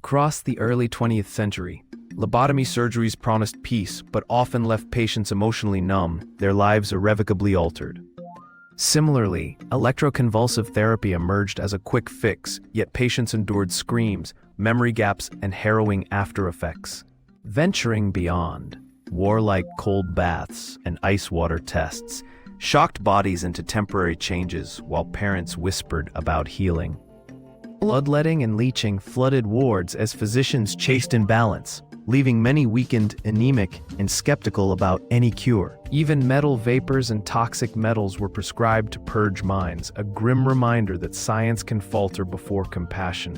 Across the early 20th century, lobotomy surgeries promised peace but often left patients emotionally numb, their lives irrevocably altered. Similarly, electroconvulsive therapy emerged as a quick fix, yet patients endured screams, memory gaps, and harrowing after-effects. Venturing beyond, warlike cold baths and ice water tests shocked bodies into temporary changes while parents whispered about healing. Bloodletting and leaching flooded wards as physicians chased imbalance, leaving many weakened, anemic, and skeptical about any cure. Even metal vapors and toxic metals were prescribed to purge minds, a grim reminder that science can falter before compassion.